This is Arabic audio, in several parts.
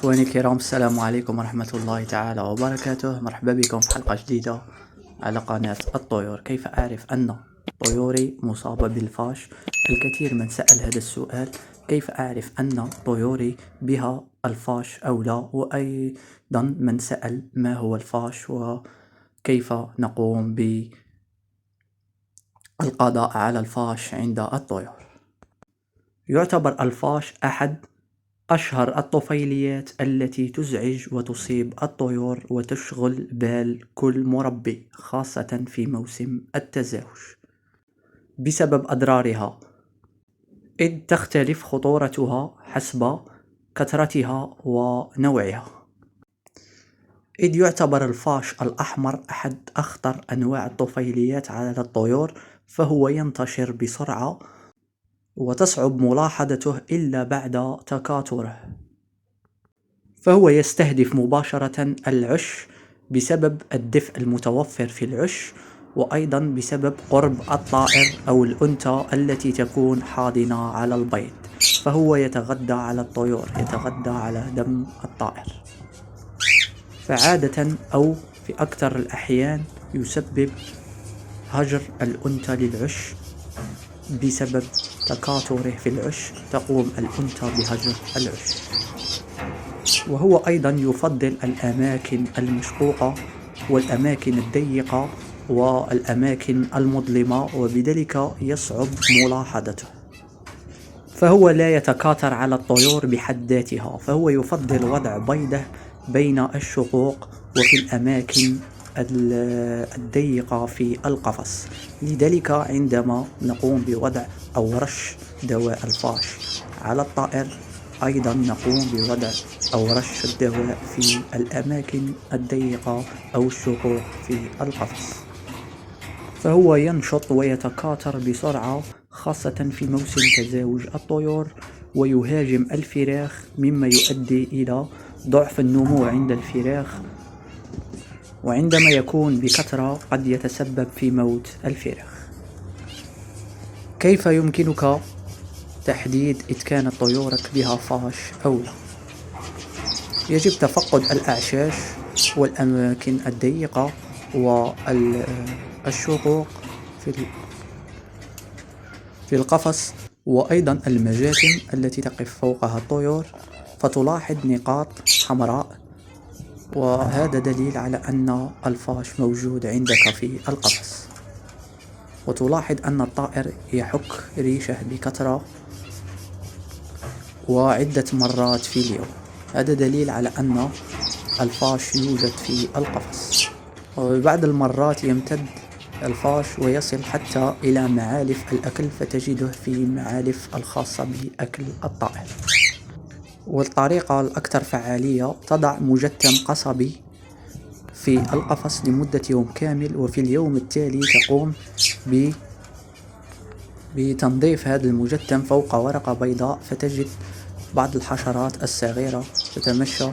إخواني الكرام، السلام عليكم ورحمة الله تعالى وبركاته. مرحبا بكم في حلقة جديدة على قناة الطيور. كيف أعرف أن طيوري مصابة بالفاش؟ الكثير من سأل هذا السؤال، كيف أعرف أن طيوري بها الفاش أو لا؟ وأيضا من سأل ما هو الفاش وكيف نقوم بالقضاء على الفاش عند الطيور. يعتبر الفاش أحد أشهر الطفيليات التي تزعج وتصيب الطيور وتشغل بال كل مربي، خاصة في موسم التزاوج، بسبب أضرارها، إذ تختلف خطورتها حسب كثرتها ونوعها. إذ يعتبر الفاش الأحمر أحد أخطر أنواع الطفيليات على الطيور، فهو ينتشر بسرعة وتصعب ملاحظته إلا بعد تكاثره. فهو يستهدف مباشرة العش بسبب الدفء المتوفر في العش، وأيضا بسبب قرب الطائر أو الأنثى التي تكون حاضنة على البيض، فهو يتغذى على الطيور، يتغذى على دم الطائر. فعادة أو في أكثر الأحيان يسبب هجر الأنثى للعش. بسبب تكاثره في العش تقوم الأنثى بهجر العش. وهو أيضا يفضل الأماكن المشقوقة والأماكن الضيقة والأماكن المظلمة، وبذلك يصعب ملاحظته. فهو لا يتكاثر على الطيور بحد ذاتها، فهو يفضل وضع بيضه بين الشقوق وفي الأماكن الضيقة في القفص. لذلك عندما نقوم بوضع أو رش دواء الفاش على الطائر، أيضا نقوم بوضع أو رش الدواء في الأماكن الضيقة أو الشقوق في القفص. فهو ينشط ويتكاثر بسرعة، خاصة في موسم تزاوج الطيور، ويهاجم الفراخ، مما يؤدي إلى ضعف النمو عند الفراخ، وعندما يكون بكثرة قد يتسبب في موت الفراخ. كيف يمكنك تحديد إذا كانت طيورك بها فاش أو لا؟ يجب تفقد الأعشاش والأماكن الضيقة والشقوق في القفص، وأيضا المجاتم التي تقف فوقها الطيور، فتلاحظ نقاط حمراء، وهذا دليل على أن الفاش موجود عندك في القفص. وتلاحظ أن الطائر يحك ريشه بكثرة وعدة مرات في اليوم، هذا دليل على أن الفاش يوجد في القفص. وبعض المرات يمتد الفاش ويصل حتى إلى معالف الأكل، فتجده في معالف الخاصة بأكل الطائر. والطريقة الأكثر فعالية، تضع مجتم قصبي في القفص لمدة يوم كامل، وفي اليوم التالي تقوم بتنظيف هذا المجتم فوق ورقة بيضاء، فتجد بعض الحشرات الصغيرة تتمشى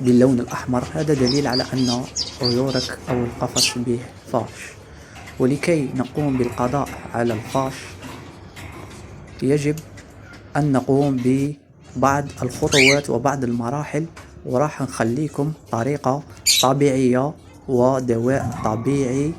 باللون الأحمر، هذا دليل على أن طيورك أو القفص به فاش. ولكي نقوم بالقضاء على الفاش يجب أن نقوم ببعض الخطوات وبعض المراحل، وراح نخليكم طريقة طبيعية ودواء طبيعي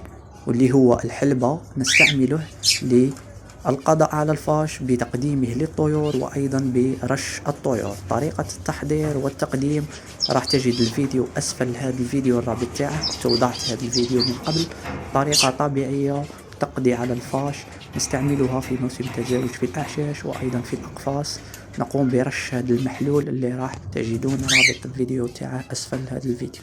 واللي هو الحلبة نستعمله للقضاء على الفاش بتقديمه للطيور، وأيضا برش الطيور. طريقة التحضير والتقديم راح تجد الفيديو أسفل هذا الفيديو، الرابط تاعه كنت وضعت هذا الفيديو من قبل. طريقة طبيعية تقضي على الفاش، نستعملها في موسم التزاوج في الأعشاش وأيضا في الأقفاص. نقوم برش هذا المحلول اللي راح تجدون رابط الفيديو تاعه أسفل هذا الفيديو.